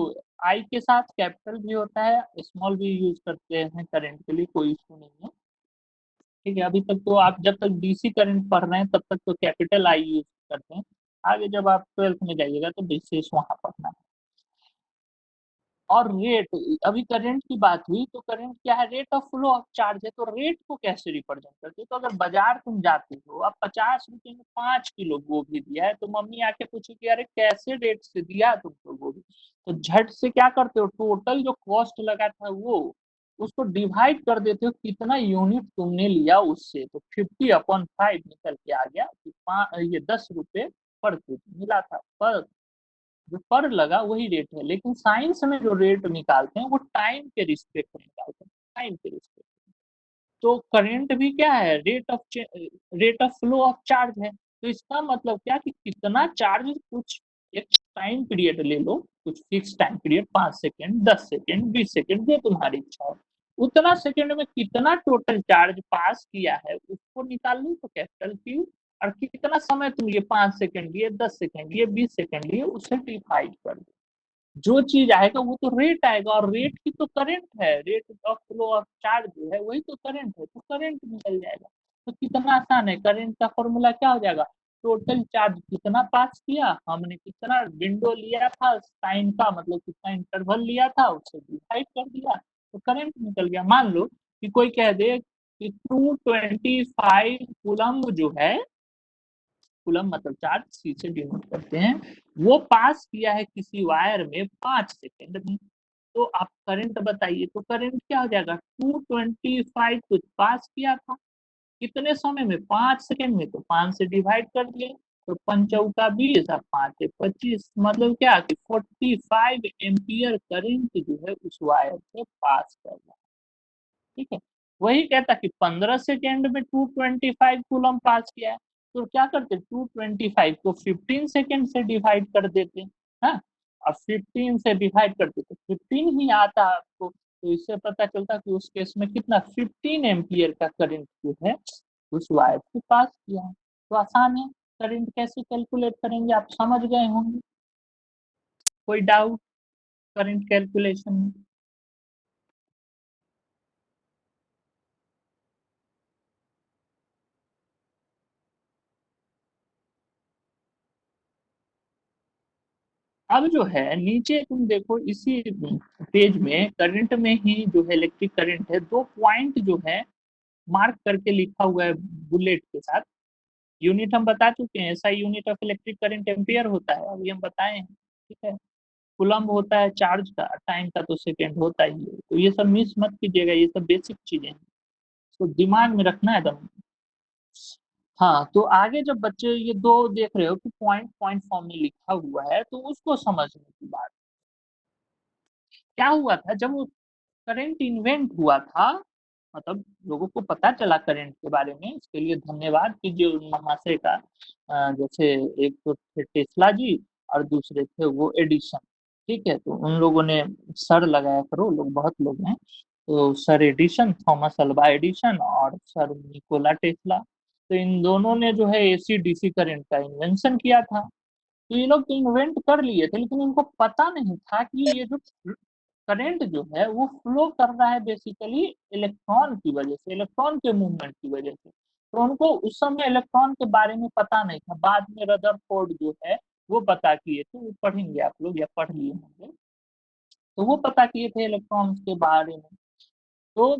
आई के साथ, कैपिटल भी होता है स्मॉल भी यूज करते हैं करेंट के लिए, कोई इशू नहीं है। ठीक है, अभी तक तो आप जब तक डीसी करंट पढ़ रहे हैं तब तक तो कैपिटल आई यूज करते हैं। आगे जब आप ट्वेल्थ में जाइएगा तो विशेष वहां पढ़ना है। और रेट, अभी करंट की बात हुई तो करंट क्या है, rate of flow of charge है। तो रेट को कैसे रिप्रेजेंट करते हो, तो अगर बाजार तुम जाते हो, अब 50 रुपए में 5 किलो गोभी दिया है, तो मम्मी आके पूछेगी अरे कैसे रेट से दिया तुमको गोभी, तो झट से क्या करते हो, टोटल जो कॉस्ट लगा था वो उसको डिवाइड कर देते हो कितना यूनिट तुमने लिया उससे। तो 50/5 निकल के आ गया कि ये 10 रुपए पर केजी मिला था। पर जो पर लगा वही रेट है, लेकिन साइंस में जो रेट निकालते हैं वो टाइम के रिस्पेक्ट में निकालते हैं, टाइम के रिस्पेक्ट। तो करंट भी क्या है, rate of flow of charge है। तो इसका मतलब क्या कि कितना चार्ज, कुछ एक टाइम पीरियड ले लो, कुछ fix time period, 5 second, 10 second, 20 second, जो तुम्हारी इच्छा हो, उतना सेकेंड में कितना टोटल चार्ज पास किया है उसको निकाल लो, तो कैपिटल क्यू। और कितना समय तुम ये 5 सेकेंड लिए, 10 सेकेंड लिए, 20 सेकेंड लिए, उसे डिवाइड कर दो। जो चीज आएगा वो तो रेट आएगा, और रेट की तो करंट है, rate of flow of charge जो है वही तो करंट है, तो करंट निकल जाएगा। तो कितना आसान है, करंट का फॉर्मूला क्या हो जाएगा, टोटल चार्ज कितना पास किया हमने, कितना विंडो लिया था टाइम का, मतलब कितना इंटरवल लिया था, उससे डिवाइड कर दिया, तो करंट निकल गया। मान लो कि कोई कह दे कि 225 कूलम जो है, कूलम मतलब चार्ज, सी से डिनोट करते हैं, वो पास किया है किसी वायर में 5 सेकेंड में। तो आप करंट बताइए, तो करंट क्या हो जाएगा, 225 कुछ पास किया था कितने समय में, 5 सेकेंड में, तो 5 से डिवाइड कर दिए, तो 5 चौका 20 और 5 से 25, मतलब क्या कि 45 एम्पियर करंट जो है उस वायर से पास कर रहा है। ठीक है, वही कहता कि 15 सेकेंड में 225 कूलम पास किया है, तो क्या करते, 225 को 15 सेकेंड से डिवाइड कर देते। हाँ, और 15 से डिवाइड करते तो 15 ही आता आपको, तो इससे पता चलता कि उस केस में कितना, 15 एम्पियर का करंट जो है उस वायर से पास किया है। तो आसान है, करंट कैसे कैलकुलेट करेंगे आप समझ गए होंगे। कोई डाउट करंट कैलकुलेशन में। अब जो है नीचे तुम देखो, इसी पेज में करंट में ही जो है इलेक्ट्रिक करंट है, 2 पॉइंट जो है मार्क करके लिखा हुआ है बुलेट के साथ। यूनिट हम बता चुके हैं, ऐसा unit of electric current ampere होता है, अभी हम बताए हैं। ठीक है, कूलम्ब होता है चार्ज का, टाइम का तो सेकेंड होता ही है। तो ये सब मिस मत कीजिएगा, ये सब बेसिक चीजें हैं, तो दिमाग में रखना है एकदम। हाँ, तो आगे जब बच्चे ये दो देख रहे हो कि पॉइंट पॉइंट फॉर्म में लिखा हुआ है, तो उसको समझने की बात, क्या हुआ था जब वो करंट इन्वेंट हुआ था, मतलब लोगों को पता चला करंट के बारे में, इसके लिए धन्यवाद कीजिए उन महाशय का। जैसे एक तो थे टेस्ला जी, और दूसरे थे वो एडिसन। ठीक है, तो उन लोगों ने सर लगाया करो, लोग बहुत लोग हैं, तो sir Edison, Thomas Alva Edison और सर निकोला टेस्ला, तो इन दोनों ने जो है एसी डीसी करंट का इन्वेंशन किया था। तो ये लोग तो इन्वेंट कर लिए थे, लेकिन इनको पता नहीं था कि ये जो करंट जो है वो फ्लो कर रहा है बेसिकली इलेक्ट्रॉन की वजह से, इलेक्ट्रॉन के मूवमेंट की वजह से। तो उनको उस समय इलेक्ट्रॉन के बारे में पता नहीं था, बाद में रदरफोर्ड जो है वो पता किए थे, वो पढ़ेंगे आप लोग या पढ़ लिए होंगे, तो वो पता किए थे इलेक्ट्रॉन्स के बारे में। तो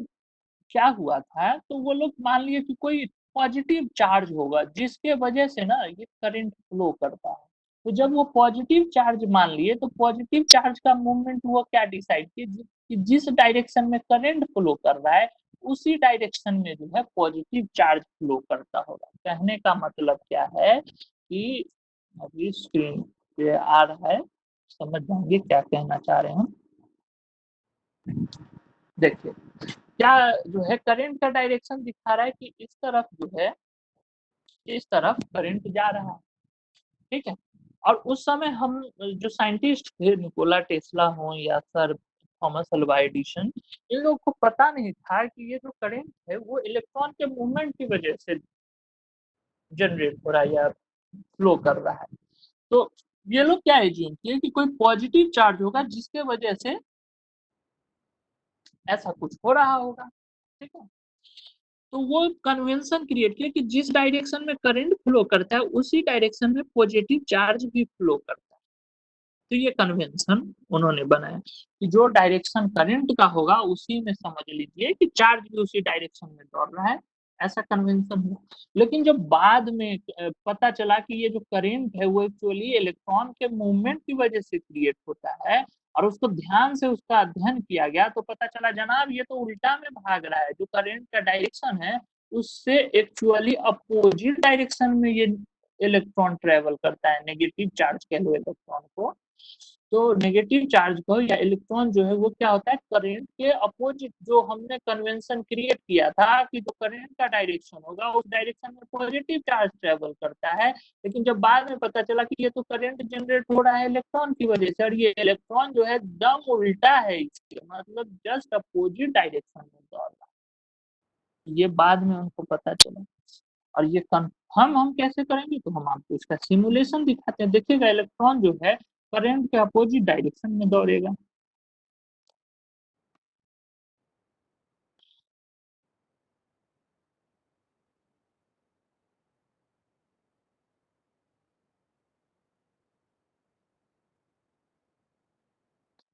क्या हुआ था, तो वो लोग मान लिए कि कोई पॉजिटिव चार्ज होगा जिसके वजह से ना ये करंट फ्लो करता है। तो जब वो पॉजिटिव चार्ज मान लिए, तो पॉजिटिव चार्ज का मूवमेंट वो क्या डिसाइड किए, कि जिस डायरेक्शन में करंट फ्लो कर रहा है उसी डायरेक्शन में जो है पॉजिटिव चार्ज फ्लो करता होगा। कहने का मतलब क्या है कि अभी स्क्रीन पे आ रहा है, समझ जाएंगे क्या कहना चाह रहे हैं। देखिए क्या जो है करंट का डायरेक्शन दिखा रहा है कि इस तरफ जो है, इस तरफ करंट जा रहा है, ठीक है। और उस समय हम जो साइंटिस्ट थे, निकोला टेस्ला हो या सर थॉमस अल्वा एडिसन, इन लोगों को पता नहीं था कि ये जो करंट है वो इलेक्ट्रॉन के मूवमेंट की वजह से जनरेट हो रहा है या फ्लो कर रहा है। तो ये लोग क्या एज्यूम किए कि कोई पॉजिटिव चार्ज होगा जिसके वजह से ऐसा कुछ हो रहा होगा, ठीक है। तो वो कन्वेंशन क्रिएट किया कि जिस डायरेक्शन में करंट फ्लो करता है उसी डायरेक्शन में पॉजिटिव चार्ज भी फ्लो करता है। तो ये कन्वेंशन उन्होंने बनाया कि जो डायरेक्शन करंट का होगा उसी में समझ लीजिए कि चार्ज भी उसी डायरेक्शन में दौड़ रहा है, ऐसा कन्वेंशन हुआ। लेकिन जब बाद में पता चला कि ये जो करंट है वो एक्चुअली इलेक्ट्रॉन के मूवमेंट की वजह से क्रिएट होता है, और उसको ध्यान से उसका अध्ययन किया गया, तो पता चला जनाब ये तो उल्टा में भाग रहा है। जो करंट का डायरेक्शन है उससे एक्चुअली अपोजिट डायरेक्शन में ये इलेक्ट्रॉन ट्रेवल करता है। नेगेटिव चार्ज कह लो इलेक्ट्रॉन को, तो नेगेटिव चार्ज को या इलेक्ट्रॉन जो है वो क्या होता है, करंट के अपोजिट, जो हमने कन्वेंशन क्रिएट किया था कि जो करंट का डायरेक्शन होगा उस डायरेक्शन में पॉजिटिव चार्ज ट्रेवल करता है। लेकिन जब बाद में पता चला कि ये तो करंट जनरेट हो रहा है इलेक्ट्रॉन की वजह से, और ये इलेक्ट्रॉन जो है दम उल्टा है, इसके मतलब जस्ट अपोजिट डायरेक्शन में दौड़ रहा है। ये बाद में उनको पता चला। और ये कंफर्म हम कैसे करेंगे, तो हम आपको इसका सिमुलेशन दिखाते हैं। देखिएगा इलेक्ट्रॉन जो है करंट के अपोजिट डायरेक्शन में दौड़ेगा।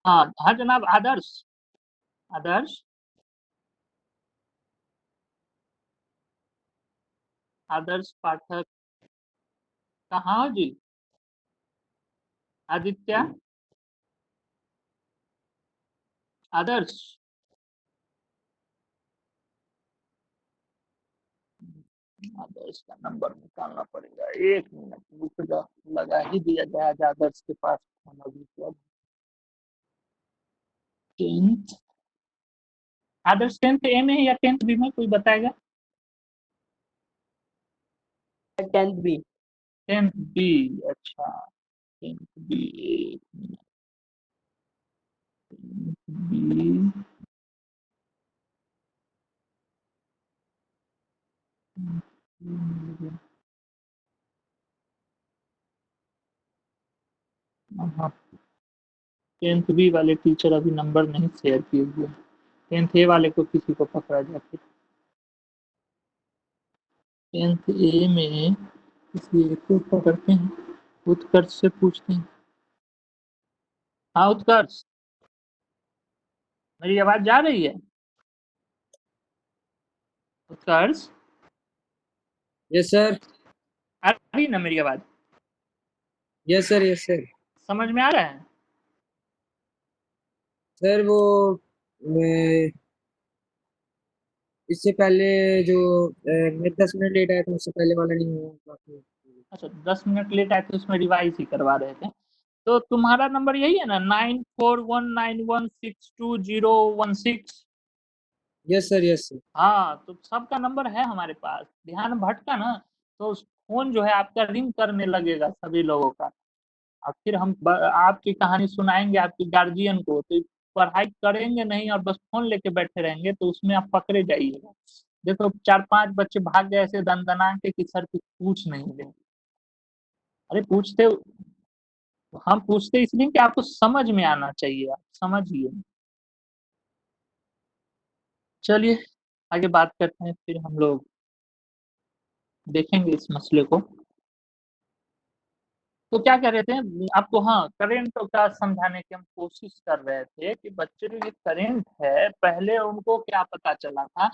हाँ हाँ जनाब, आदर्श। आदर्श, आदर्श पाठक, कहाँ हो जी? आदित्य, आदर्श। आदर्श का नंबर निकालना पड़ेगा, एक मिनट रुक जा, लगा ही दिया जाए आज आदर्श के पास फोन अभी तो। 10th, आदर्श 10th ए में है या 10th बी में, कोई बताएगा? 10th B. 10th बी, अच्छा। 10th बी, एक मिनट। 10th बी, हाँ, 10th बी वाले टीचर अभी नंबर नहीं शेयर किए हुए। 10th ए वाले को किसी को पकड़ा जाए। 10th ए में किसी एक को पकड़ते हैं, उत्कर्ष से पूछते हैं। हाँ उत्कर्ष, मेरी आवाज जा रही है? उत्कर्ष, यस सर। आ रही ना मेरी आवाज? Yes sir, yes sir. समझ में आ रहा है? सर वो मैं इससे पहले जो मैं 10 मिनट लेट आया था उससे पहले वाला नहीं हुआ काफी। अच्छा, 10 मिनट लेट आए थे, उसमें रिवाइज ही करवा रहे थे। तो तुम्हारा नंबर यही है ना, 9419162016? Yes sir, yes sir. हाँ, तो सबका नंबर है हमारे पास, ध्यान भटका ना तो फोन जो है आपका रिंग करने लगेगा सभी लोगों का। और फिर हम आपकी कहानी सुनाएंगे आपकी गार्जियन को, तो पढ़ाई करेंगे नहीं और बस फोन लेके बैठे रहेंगे, तो उसमें आप पकड़े जाइएगा। देखो 4-5 बच्चे भाग गए ऐसे दनदना के कि सर कुछ पूछ नहीं रहे। अरे पूछते, हम पूछते इसलिए कि आपको समझ में आना चाहिए, आप समझिए। चलिए आगे बात करते हैं, फिर हम लोग देखेंगे इस मसले को। तो क्या कह रहे थे आपको, हाँ करंट का समझाने की हम कोशिश कर रहे थे कि बच्चे जो ये करंट है, पहले उनको क्या पता चला था,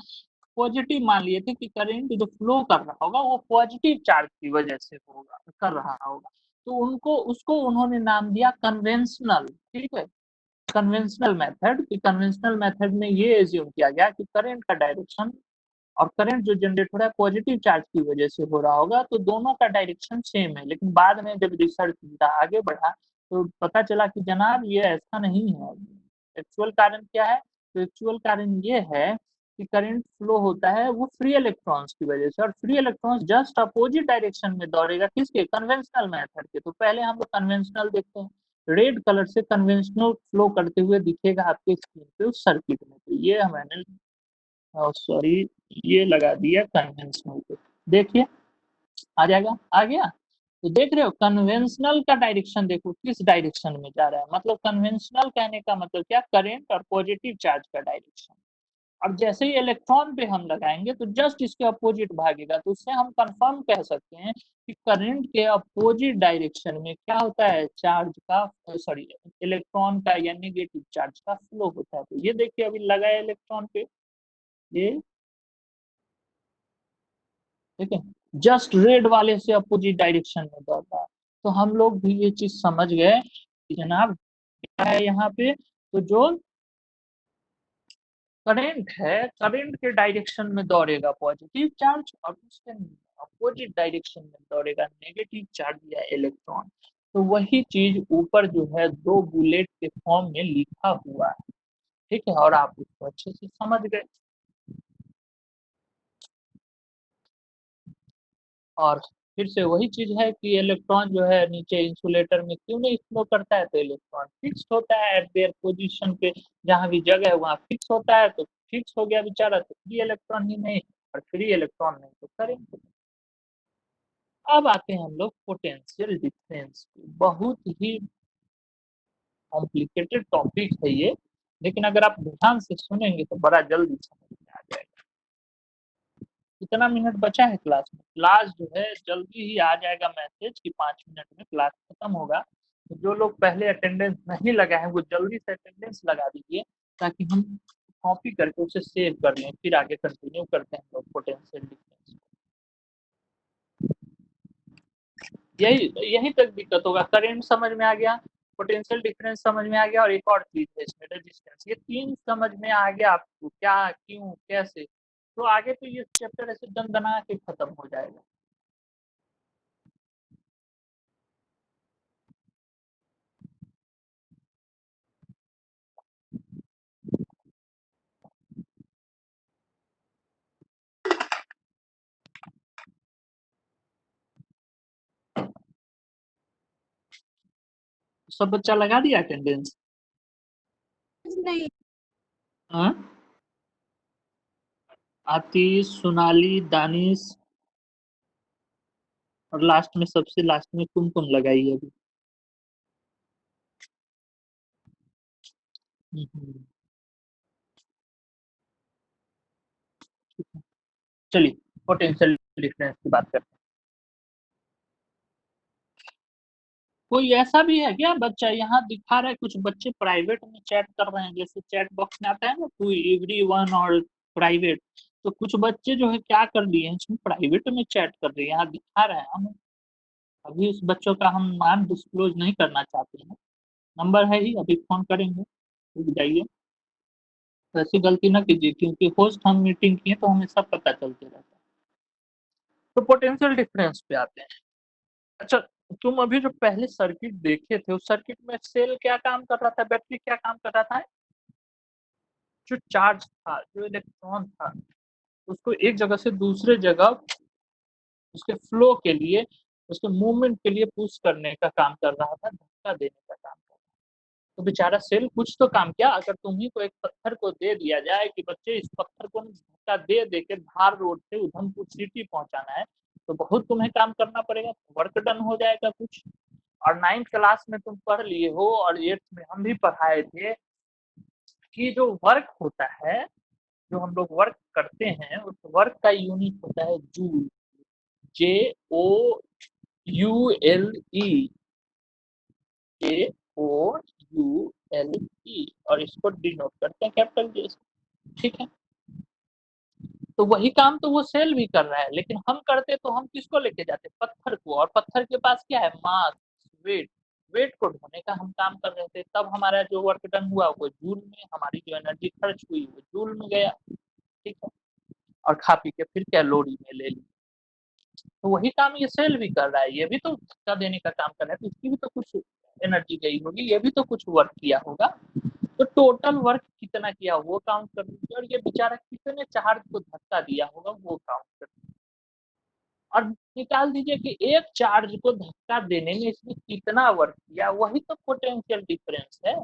पॉजिटिव मान लिए थे कि करंट जो फ्लो कर रहा होगा वो पॉजिटिव चार्ज की वजह से होगा, कर रहा होगा। तो उनको उसको उन्होंने नाम दिया कन्वेंशनल, ठीक है। कन्वेंशनल मेथड, कि कन्वेंशनल मेथड में ये एज्यूम किया गया कि करंट का डायरेक्शन और करंट जो जनरेट हो रहा है पॉजिटिव चार्ज की वजह से हो रहा होगा, तो दोनों का डायरेक्शन सेम है। लेकिन बाद में जब रिसर्च आगे बढ़ा तो पता चला कि जनाब ये ऐसा नहीं है। एक्चुअल कारण क्या है? तो एक्चुअल कारण ये है कि करंट फ्लो होता है वो फ्री इलेक्ट्रॉन्स की वजह से, और free electrons just opposite direction में दौड़ेगा किसके? कन्वेंशनल मेथड के। तो पहले हम लोग कन्वेंशनल देखते हैं। रेड कलर से कन्वेंशनल फ्लो करते हुए दिखेगा आपके स्क्रीन पे उस सर्किट में। तो ये मैंने सॉरी ये लगा दिया कन्वेंशनल पे। देखिए आ जाएगा, आ गया। तो देख रहे हो कन्वेंशनल का डायरेक्शन देखो किस डायरेक्शन में जा रहा है। मतलब कन्वेंशनल कहने का मतलब क्या? करंट और पॉजिटिव चार्ज का डायरेक्शन। अब जैसे ही इलेक्ट्रॉन पे हम लगाएंगे तो जस्ट इसके अपोजिट भागेगा। तो उससे हम कंफर्म कह सकते हैं कि करंट के अपोजिट डायरेक्शन में क्या होता है? चार्ज का, सॉरी, इलेक्ट्रॉन का या नेगेटिव चार्ज का फ्लो होता है। तो ये देखिए अभी लगा है इलेक्ट्रॉन पे, ये ठीक है, जस्ट रेड वाले से अपोजिट डायरेक्शन में दौड़ रहा है। तो हम लोग भी ये चीज समझ गए कि जनाब क्या है यहाँ पे। तो जो करंट है, करंट के डायरेक्शन में दौड़ेगा पॉजिटिव चार्ज, और उसके अपोजिट डायरेक्शन में दौड़ेगा नेगेटिव चार्ज या इलेक्ट्रॉन। तो वही चीज ऊपर जो है दो बुलेट के फॉर्म में लिखा हुआ है, ठीक है, और आप उसको अच्छे से समझ गए। और फिर से वही चीज है कि इलेक्ट्रॉन जो है नीचे इंसुलेटर में क्यों नहीं फ्लो करता है? तो इलेक्ट्रॉन फिक्स होता है एट देयर पोजीशन पे, जहां भी जगह है वहां फिक्स होता है। तो फिक्स हो गया बेचारा, तो फ्री इलेक्ट्रॉन ही नहीं, और फ्री इलेक्ट्रॉन नहीं तो करेंगे। अब आते हैं हम लोग पोटेंशियल डिफरेंस। बहुत ही कॉम्प्लिकेटेड टॉपिक है ये, लेकिन अगर आप ध्यान से सुनेंगे तो बड़ा जल्दी समझ में आ जाएगा। कितना मिनट बचा है क्लास में? क्लास जो है जल्दी ही आ जाएगा मैसेज कि 5 मिनट में क्लास खत्म होगा। तो जो लोग पहले अटेंडेंस नहीं लगाए हैं वो जल्दी से अटेंडेंस लगा दीजिए, ताकि हम कॉपी करके उसे सेव कर लें, फिर आगे कंटिन्यू करते हैं लोग पोटेंशियल डिफरेंस। यही यही तक दिक्कत होगा। करंट समझ में आ गया, पोटेंशियल डिफरेंस समझ में आ गया, और एक और चीज है इसमें रेजिस्टेंस। ये तीन समझ में आ गया आपको क्या, क्यों, कैसे, तो आगे तो ये चैप्टर ऐसे दनदना के खत्म हो जाएगा। सब बच्चा लगा दिया अटेंडेंस? नहीं। हाँ, आतिश, सोनाली, दानिश, और लास्ट में, सबसे लास्ट में कुमकुम लगाई है अभी। हम्म, चलिए पोटेंशियल डिफरेंस की बात करते हैं। कोई ऐसा भी है क्या बच्चा, यहाँ दिखा रहा है कुछ बच्चे प्राइवेट में चैट कर रहे हैं, जैसे चैट बॉक्स में आता है ना टू एवरी वन और प्राइवेट। तो कुछ बच्चे जो है क्या कर लिए हैं इसमें, प्राइवेट में चैट कर रहे हैं, यहाँ दिखा रहे हैं। हम अभी उस बच्चों का हम नाम डिस्क्लोज नहीं करना चाहते हैं। नंबर है ही, अभी फोन करेंगे, रुक जाइए। तो ऐसी गलती ना कीजिए, क्योंकि होस्ट हम मीटिंग किए तो हमें सब पता चलते रहता है। तो पोटेंशियल डिफरेंस पे आते हैं। अच्छा, तुम अभी जो पहले सर्किट देखे थे उस सर्किट में सेल क्या काम कर रहा था, बैटरी क्या काम कर रहा था? जो चार्ज था, जो इलेक्ट्रॉन था, उसको एक जगह से दूसरे जगह उसके फ्लो के लिए, उसके मूवमेंट के लिए पुश करने का काम कर रहा था, धक्का देने का काम कर रहा था। तो बेचारा सेल कुछ तो काम किया। अगर तुम्ही को एक पत्थर को दे दिया जाए कि बच्चे इस पत्थर को धक्का दे दे के धार रोड से उधमपुर सिटी पहुंचाना है, तो बहुत तुम्हें काम करना पड़ेगा, वर्क डन हो जाएगा कुछ। और 9th क्लास में तुम पढ़ लिए हो, और 8th में हम भी पढ़ाए थे कि जो वर्क होता है, जो हम लोग वर्क करते हैं, उस वर्क का यूनिट होता है जूल। JOULE, JOULE, और इसको डिनोट करते हैं कैपिटल जे से, ठीक है। तो वही काम तो वो सेल भी कर रहा है, लेकिन हम करते तो हम किसको लेके जाते? पत्थर को, और पत्थर के पास क्या है? मास, वेट। वेट को ढोने का हम काम कर रहे थे, तब हमारा जो वर्क डन हुआ वो जूल में, हमारी जो एनर्जी खर्च हुई वो जूल में गया, ठीक है। और खा पी के फिर कैलोरी में ले ली। तो वही काम ये सेल भी कर रहा है, ये भी तो धक्का देने का काम कर रहा है, तो इसकी भी तो कुछ एनर्जी गई होगी, ये भी तो कुछ वर्क किया होगा। तो टोटल वर्क कितना किया वो काउंट कर लीजिए, और ये बेचारा कितने चार्ज को धक्का दिया होगा वो काउंट कर लीजिए, और निकाल दीजिए कि एक चार्ज को धक्का देने में इसने कितना वर्क किया, वही तो पोटेंशियल डिफरेंस है।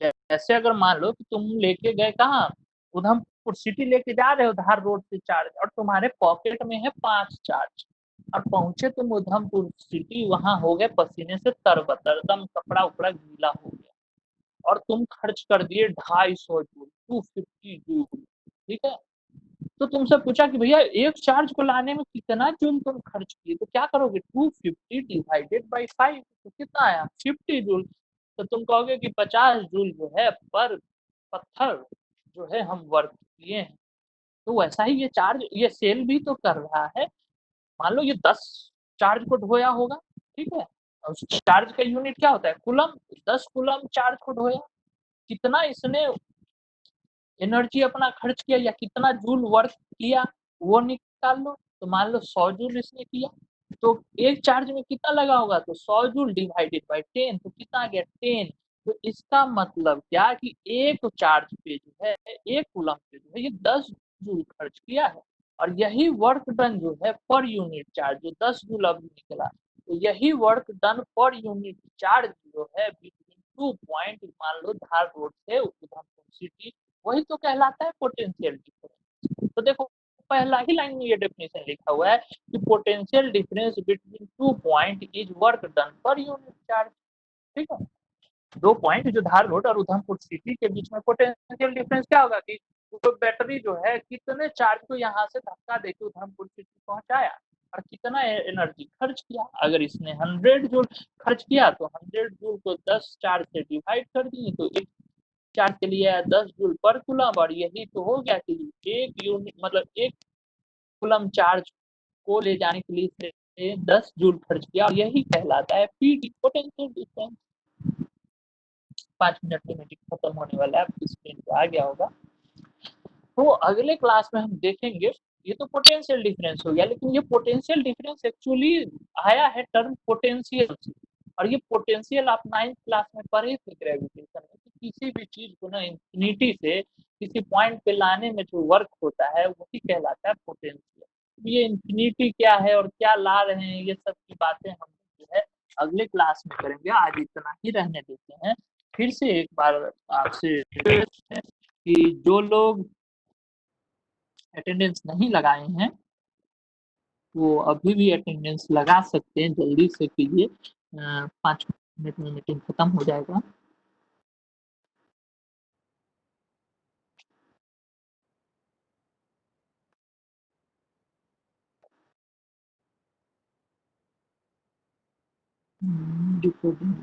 जैसे अगर मान लो कि तुम लेके गए कहाँ, उधमपुर सिटी लेके जा रहे हो धार रोड से चार्ज, और तुम्हारे पॉकेट में है 5 चार्ज, और पहुंचे तुम उधमपुर सिटी, वहां हो गए पसीने से तरबतर, एकदम कपड़ा उपड़ा गीला हो गया, और तुम खर्च कर दिए 250 जूल, 250 जूल, ठीक है। तो तुमसे पूछा कि भैया एक चार्ज को लाने में कितना जूल तुम खर्च किए, तो क्या करोगे, 250 डिवाइडेड बाई 5, तो कितना आया, 50 जूल। तो तुम कहोगे कि 50 जूल जो है पर पत्थर जो है हम वर्क किए हैं। तो वैसा ही ये चार्ज, ये सेल भी तो कर रहा है। मान लो ये 10 चार्ज को ढोया होगा, ठीक है, और उस चार्ज का यूनिट क्या होता है, कुलम, 10 कुलम चार्ज को ढोया, कितना इसने एनर्जी अपना खर्च किया या कितना जूल वर्क किया वो निकाल लो। तो मान लो 100 जूल इसने किया, तो एक चार्ज में कितना लगा होगा, तो 100 जूल डिवाइडेड बाई 10, तो कितना आ गया 10। तो इसका मतलब क्या कि एक चार्ज पे जो है, एक कूलम पे जो है ये 10 जूल खर्च किया है, और यही वर्क डन जो है पर यूनिट चार्ज जो 10 जूल अभी निकला, तो यही work done per unit charge जो है बिटवीन 2 पॉइंट, मान लो धार रोड से उधमपुर सिटी, वही तो कहलाता है पोटेंशियल डिफरेंस। तो देखो पहला ही लाइन में ये डेफिनेशन लिखा हुआ है कि potential difference between 2 point is work done per unit charge, ठीक है। 2 पॉइंट जो धार रोड और उधमपुर सिटी के बीच में पोटेंशियल डिफरेंस क्या होगा कि तो बैटरी जो है कितने चार्ज को यहाँ से धक्का देके उधमपुर सिटी पहुंचाया, और कितना एनर्जी खर्च किया। अगर इसने 100 जूल खर्च किया तो 100 जूल को 10 चार्ज से डिवाइड कर दिए, तो एक चार्ज के लिए 10 जूल पर कुलम, और यही तो हो गया कि एक यूनिट मतलब एक कुलम चार्ज को ले जाने के लिए इसने 10 जूल खर्च किया, और यही कहलाता है पीटी, पोटेंशियल डिफरेंस। 5 मिनट में मीटिंग खत्म होने वाला है, आपकी स्क्रीन पे आ गया होगा। तो अगले क्लास में हम देखेंगे, ये तो पोटेंशियल डिफरेंस हो गया, लेकिन ये पोटेंशियल डिफरेंस एक्चुअली आया है टर्म पोटेंशियल से, और ये पोटेंशियल आप 9th क्लास में पढ़े थे ग्रेविटेशन में, कि किसी भी चीज को ना इंफिनिटी से किसी पॉइंट पे लाने में जो वर्क होता है वही कहलाता है पोटेंशियल। ये इंफिनिटी क्या है और क्या ला रहे हैं, ये सब की बातें हम जो है अगले क्लास में करेंगे, आज इतना ही रहने देते हैं। फिर से एक बार आपसे कि जो लोग अटेंडेंस नहीं लगाए हैं वो अभी भी अटेंडेंस लगा सकते हैं, जल्दी से कीजिए, 5 मिनट में मीटिंग खत्म हो जाएगा। रिकॉर्डिंग